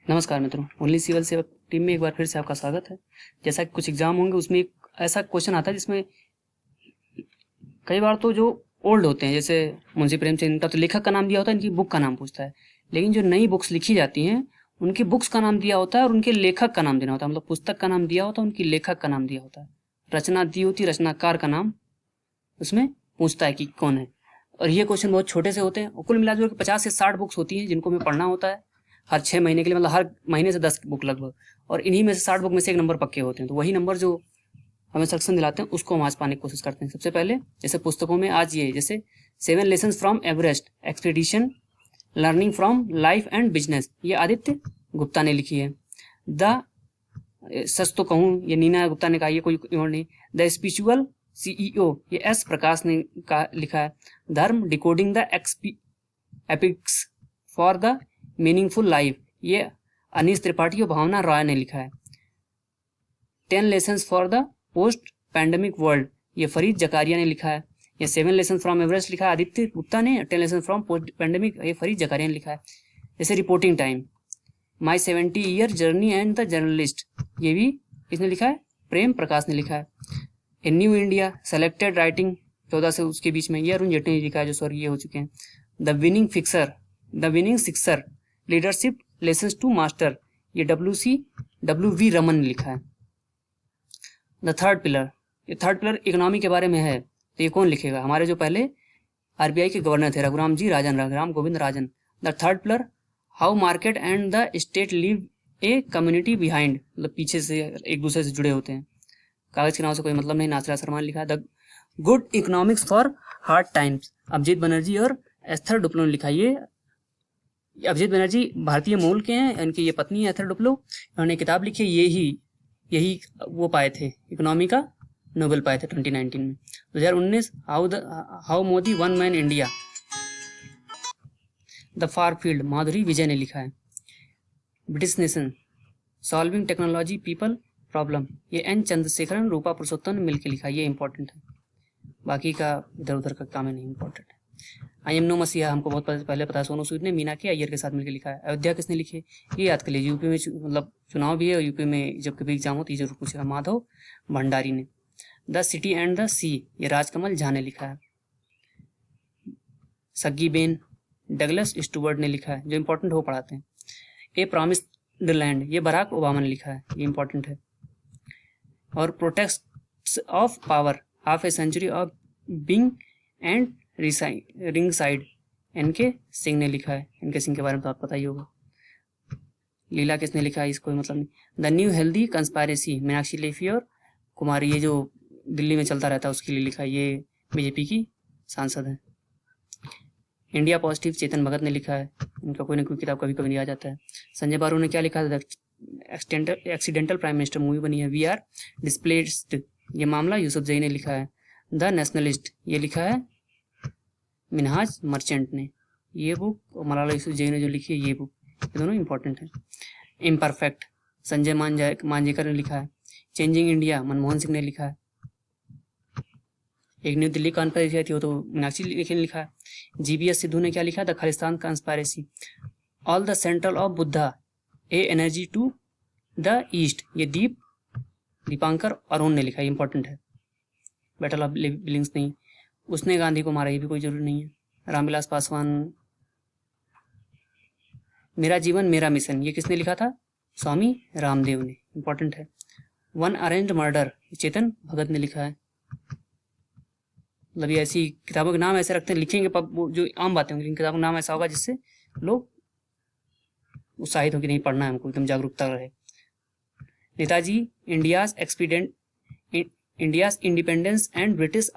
नमस्कार मित्रों, only civil सेवा टीम में एक बार फिर से आपका स्वागत है। जैसा कि कुछ एग्जाम होंगे उसमें एक ऐसा क्वेश्चन आता है जिसमें कई बार तो जो ओल्ड होते हैं, जैसे मुंशी प्रेमचंद का तो लेखक का नाम दिया होता है, इनकी बुक का नाम पूछता है। लेकिन जो नई बुक्स लिखी जाती हैं उनकी बुक्स का नाम दिया होता है और उनके लेखक का नाम देना होता है। मतलब पुस्तक का नाम दिया होता है, उनकी लेखक का नाम दिया होता है। रचना दी होती है, रचनाकार का नाम उसमें पूछता है कि कौन है। और ये क्वेश्चन बहुत छोटे से होते हैं और कुल मिलाकर 50 से 60 बुक्स होती हैं जिनको हमें पढ़ना होता है हर 6 महीने के लिए। मतलब हर महीने से 10 बुक लगभग, और इन्हीं में से 60 बुक में से एक नंबर पक्के होते हैं। तो वही नंबर जो हमें सक्सेस दिलाते हैं उसको हम आज पाने की कोशिश करते हैं। सबसे पहले जैसे पुस्तकों में आज ये जैसे 7 lessons from Everest expedition learning from life and business, ये आदित्य गुप्ता ने लिखी है। द सच तो कहूँ ये नीना गुप्ता ने कहा, ये कोई और नहीं। द स्पिरिचुअल सीईओ ये एस प्रकाश ने का लिखा है। Dharma decoding the epics for the meaningful life ये अनीस त्रिपाठी और भावना रॉय ने लिखा है। 10 lessons for the post pandemic world ये फरीद जकारिया ने लिखा है। ये 7 लेसन फ्रॉम एवरेस्ट लिखा है आदित्य गुप्ता ने। 10 लेसन फ्रॉम पोस्ट पैंडेमिक ये फरीद जकारिया ने लिखा है। जैसे reporting time my 70 year journey and the journalist ये भी किसने लिखा है? प्रेम प्रकाश ने लिखा है। A new India selected writing 14 से उसके बीच में ये अरुण जेटली ने लिखा है जो स्वर्गीय हो चुके हैं। The winning sixer leadership lessons to master ये डब्ल्यू वी रमन ने लिखा है। द थर्ड पिलर इकोनॉमी के बारे में है, तो ये कौन लिखेगा? हमारे जो पहले आरबीआई के गवर्नर थे Raghuram Govind Rajan. The third pillar how market and the state leave a community behind, मतलब पीछे से एक दूसरे से जुड़े होते हैं। कागज के नाम से कोई मतलब नहीं, नासिर शर्मा ने लिखा है। The good economics for hard times Abhijit Banerjee और एस्थर डुप्लो ने लिखा है। ये अभिजीत बनर्जी भारतीय मूल के हैं, इनकी ये पत्नी है एस्थर डुप्लो। उन्होंने किताब लिखी है, यही वो पाए थे, इकोनॉमी का नोबेल पाए थे 2019 में। 2019 how Modi won man India the far field Madhuri Vijay ने लिखा है। British nation solving technology people problem ये एन चंद्रशेखरन रूपा पुरुषोत्तम ने मिलकर लिखा है। ये इंपॉर्टेंट है, बाकी का इधर उधर का काम है नहीं इंपॉर्टेंट है। आई एम नो मसीहा हमको बहुत पहले पता है, सोनू सूद ने मीनाक्षी अय्यर के साथ मिलकर लिखा है। अयोध्या किसने लिखी है? ये याद कर लीजिए, यूपी में मतलब चुनाव भी है और यूपी में जब कभी एग्जाम हो तो ये जरूर पूछेगा। माधव भंडारी ने। द सिटी एंड द सी ये राजकमल झा ने लिखा है। सग्गी बेन डगलस स्टुअर्ट ने लिखा है, जो इंपॉर्टेंट हो पढ़ाते हैं। ए प्रॉमिस्ड लैंड ये बराक ओबामा ने लिखा है, ये इंपॉर्टेंट है। और protects of power half a century of being and ring side N K Singh ने लिखा है। एनके सिंह के बारे में तो आपको पता ही होगा। लीला किसने लिखा है? इसको मतलब नहीं। The new healthy conspiracy Meenakshi Lekhi और कुमारी ये जो दिल्ली में चलता रहता है उसके लिए लिखा है, ये बीजेपी की सांसद है। इंडिया पॉजिटिव चेतन भगत ने लिखा है, इनका कोई ना कोई किताब कभी कभी नहीं आ जाता है। संजय बारू ने क्या लिखा है? एक्सीडेंटल प्राइम मिनिस्टर मूवी बनी है। वी आर डिस्प्लेस्ड ये मामला यूसुफ जई ने लिखा है। द नेशनलिस्ट ये लिखा है मिनहाज मर्चेंट ने ये बुक, और मलाला यूसुफजई ने जो लिखी है ये बुक, ये दोनों इंपॉर्टेंट है। इम्परफेक्ट संजय मांजेकर ने लिखा है। चेंजिंग इंडिया मनमोहन सिंह ने लिखा है। एक न्यू दिल्ली कॉन्फ्रेंस थी वो तो मीनाक्षी लेखी ने लिखा है। जीबीएस सिद्धू ने क्या लिखा है? The Khalistan conspiracy. All the central of Buddha a energy to the east ये दीपांकर अरुण ने लिखा है, इंपॉर्टेंट है। बैटल ऑफ बिलिंग्स नहीं, उसने गांधी को मारा ये भी कोई जरूरी नहीं है। रामविलास पासवान मेरा जीवन मेरा मिशन ये किसने लिखा था? स्वामी रामदेव ने, इंपॉर्टेंट है। One arranged murder Chetan Bhagat ने लिखा है। मतलब ये ऐसी किताबों के नाम ऐसे रखते हैं, लिखेंगे जो आम बातें होंगी, लेकिन किताबों का नाम ऐसा होगा जिससे लोग उत्साहित हो कि नहीं पढ़ना है हमको, एकदम जागरूकता रहे। Netaji India's independence and British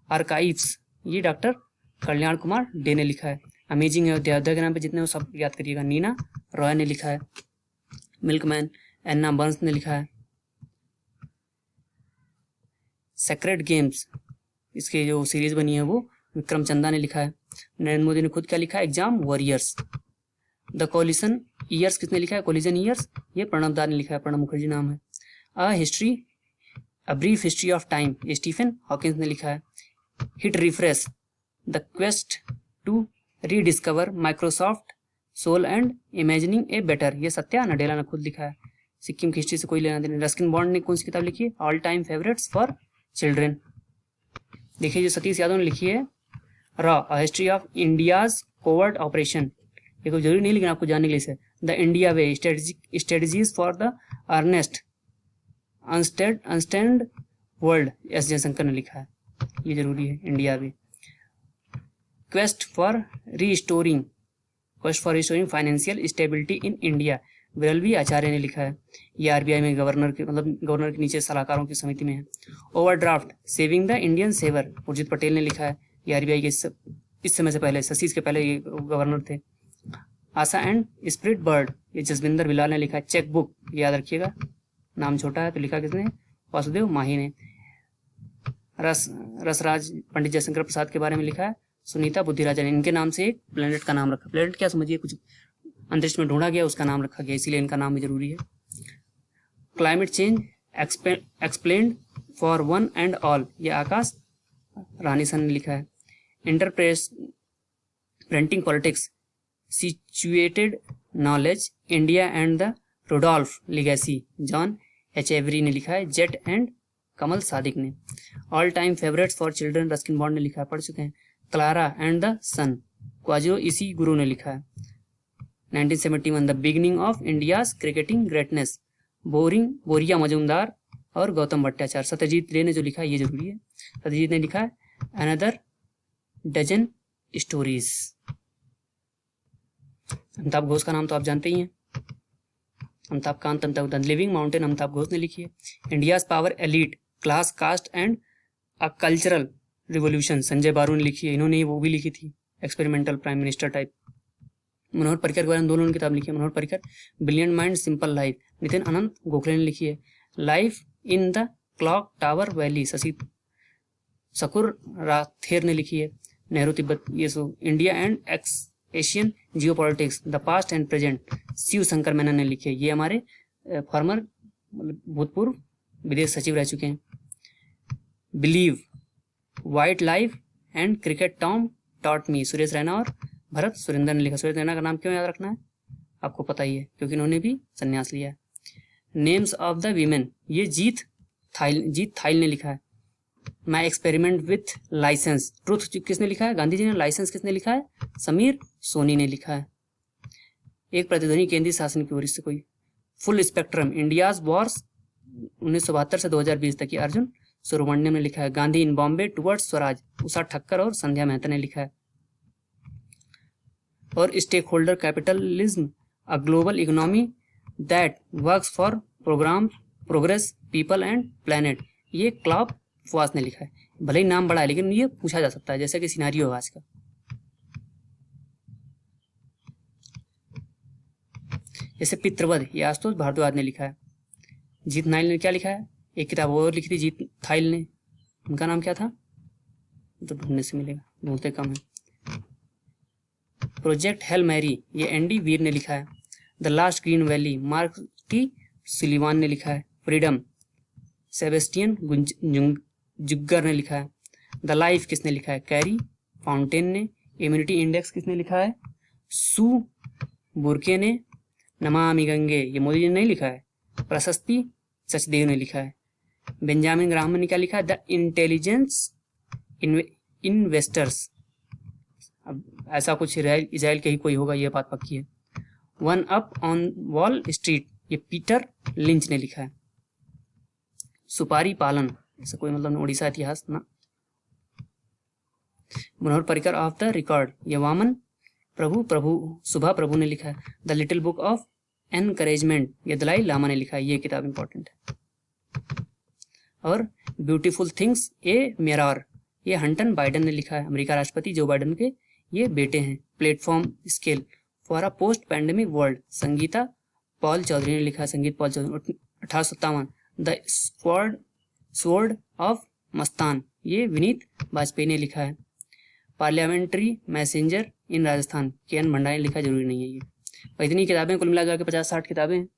archives ये डॉक्टर कल्याण कुमार डे ने लिखा है। अमेजिंग अयोध्या के नाम पे जितने हो सब याद करिएगा। नीना रॉय ने लिखा है। मिल्कमैन एन्ना बर्न्स ने लिखा है। सेक्रेड गेम्स इसके जो सीरीज बनी है वो विक्रम चंदा ने लिखा है। नरेंद्र मोदी ने खुद क्या लिखा है? Exam warriors. The coalition years किसने लिखा है? कोलिजन ईयर्स ये प्रणब दा ने लिखा है, प्रणब मुखर्जी नाम है। A brief history of time ये स्टीफन हॉकिंस ने लिखा है। Hit refresh the quest to rediscover Microsoft soul and imagining a better, ये सत्या नडेला ने खुद लिखा है। सिक्किम की हिस्ट्री से कोई लेना देना। रस्किन बॉन्ड ने कौन सी किताब लिखी है? All time favourites for children. देखिए जो सतीश यादव ने लिखी है raw history of India's covert operation, ये कोई जरूरी नहीं लेकिन आपको जानने के लिए से। The India way strategies for the earnest uncertain world, S Jaishankar ने लिखा है, ये जरूरी है। India way quest for restoring financial stability in India, Viral V Acharya ने लिखा है। ये आरबीआई में गवर्नर के नीचे सलाहकारों की समिति में है। Overdraft saving the Indian saver, Urjit Patel ने लिखा है। ये आरबीआई के इस समय से पहले, शशि के पहले ये गवर्नर थे। आशा एंड स्प्रिट बर्ड, ये जसविंदर बिलाल ने लिखा है। चेक बुक, याद रखिएगा, नाम छोटा है तो लिखा किसने? वासुदेव माही ने। रसराज पंडित जयशंकर प्रसाद के बारे में लिखा है सुनीता बुद्धिराजा ने। इनके नाम से एक प्लेनेट का नाम रखा। प्लेनेट क्या समझिए, कुछ अंतरिक्ष में ढूंढा गया उसका नाम रखा गया, इसीलिए इनका नाम भी जरूरी है। Climate change explained for one and all, ये आकाश रानीसन ने लिखा है। Enterprise printing politics situated knowledge India and the रोडोल्फ legacy, John H every ने लिखा है। जेट एंड कमल सादिक ने। All time favourites for children Ruskin bond ने लिखा है, पढ़ चुके हैं। क्लारा एंड द सन क्वाजिरो इसी गुरु ने लिखा है। 1971 the beginning of India's cricketing greatness, बोरिया मजूमदार और गौतम भट्टाचार्य। सत्यजीत रे ने जो लिखा है ये जरूरी है। सत्यजीत ने लिखा है another dozen stories. Amitabh Ghosh का नाम तो आप जानते ही हैं, Amitabh Kant the living mountain Amitabh Ghosh ने लिखी है। India's power elite class caste and a cultural revolution Sanjay Baru ने लिखी है। इन्होंने वो भी लिखी थी, experimental prime minister type. Manohar Parrikar के बारे में दोनों किताब लिखी है। Manohar Parrikar brilliant mind simple life, Nitin Anant Gokhale ने लिखी है। Life in the clock tower valley Shashi Shakoor Rather ने लिखी है। नेहरू तिब्बत ये सो India and Asian geopolitics the past and present Shiv Shankar Menon ने लिखी है। ये हमारे फॉर्मर भूतपूर्व विदेश सचिव रह चुके हैं। Believe wild life and cricket Tom taught me Suresh Raina और भरत सुरेंद्र ने लिखा। सुरेश रैना का नाम क्यों याद रखना है आपको पता ही है, क्योंकि इन्होंने भी संन्यास लिया है। नेम्स ऑफ द वीमेन, ये जीत थाइल ने लिखा है। My experiment with licence truth किसने लिखा है? गांधी जी ने। लाइसेंस किसने लिखा है? समीर सोनी ने लिखा है। एक प्रतिध्वनि केंद्रीय शासन की ओर से कोई। फुल स्पेक्ट्रम इंडियाज वॉर्स 1972 से 2020 तक, ये अर्जुन सुब्रमण्यम ने लिखा है। गांधी इन बॉम्बे टुवर्ड्स स्वराज उषा ठक्कर और संध्या मेहता ने लिखा है। और stakeholder capitalism a global economy that works for progress people and planet, ये क्लॉप फवास ने लिखा है। भले ही नाम बड़ा है लेकिन ये पूछा जा सकता है, जैसे कि सिनारियो है आज का। जैसे पितृवध, ये आशुतोष भारद्वाज ने लिखा है। जीत नाइल ने क्या लिखा है? एक किताब और लिखी थी जीत थाइल ने, उनका नाम क्या था? तो ढूंढने से मिलेगा, ढूंढते कम है। प्रोजेक्ट हेल मैरी, ये एंडी वीर ने लिखा है। The last green valley mark T Sullivan ने लिखा है। फ्रीडम सेबेस्टियन जुग्गर ने लिखा है। द लाइफ किसने लिखा है? कैरी फाउंटेन ने। इम्यूनिटी इंडेक्स किसने लिखा है? सू बुरके ने। नमामि गंगे, ये मोदी जी ने नहीं लिखा है। प्रशस्ति सचदेव ने लिखा है। बेंजामिन ग्राहम ने क्या लिखा है? द इंटेलिजेंस इन्वेस्टर्स, अब ऐसा कुछ इजराइल के ही कोई होगा, ये बात पक्की है। One up on wall street, ये पीटर लिंच ने लिखा है। सुपारी पालन, ऐसा कोई मतलब उड़ीसा इतिहास ना। Manohar Parrikar of the record, ये वामन प्रभु सुभा प्रभु ने लिखा है। The little book of encouragement, ये दलाई लामा ने लिखा है। ये किताब इंपॉर्टेंट है। और ब्यूटीफुल थिंग्स ए मिरर, ये हंटन बाइडन ने लिखा है। अमेरिका राष्ट्रपति जो बाइडन के ये बेटे हैं। Platform scale for a post pandemic world, Sangeeta Paul Choudhary ने लिखा है। Sangeet Paul Choudhary. 1857 the sword of Mastan, ये विनीत वाजपेयी ने लिखा है। पार्लियामेंट्री मैसेंजर इन राजस्थान, के एन भंडारी ने लिखा, जरूरी नहीं है ये। और इतनी किताबें कुल मिला के 50-60 किताबें हैं,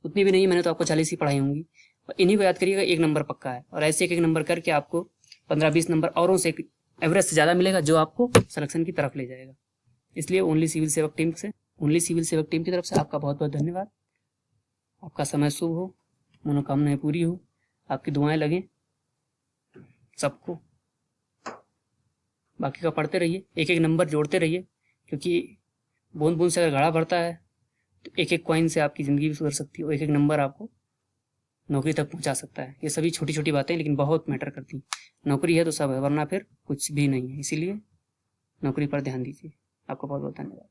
उतनी भी नहीं, मैंने तो आपको 40 ही पढ़ाई होंगी। और इन्हीं को याद करिएगा, 1 नंबर पक्का है। और ऐसे 1-1 नंबर करके आपको 15-20 नंबर औरों से एवरेज से ज़्यादा मिलेगा, जो आपको सिलेक्शन की तरफ ले जाएगा। इसलिए ओनली सिविल सेवक टीम से ओनली सिविल सेवक टीम की तरफ से आपका बहुत बहुत धन्यवाद। आपका समय शुभ हो, मनोकामनाएं पूरी हो, आपकी दुआएं लगें सबको। बाकी का पढ़ते रहिए, एक एक नंबर जोड़ते रहिए, क्योंकि बूंद बूंद से अगर घड़ा भरता है तो एक एक कॉइन से आपकी ज़िंदगी भी सुधर सकती है और एक एक नंबर आपको नौकरी तक पहुंचा सकता है। ये सभी छोटी छोटी बातें लेकिन बहुत मैटर करती हैं। नौकरी है तो सब है, वरना फिर कुछ भी नहीं है। इसीलिए नौकरी पर ध्यान दीजिए। आपका बहुत बहुत धन्यवाद।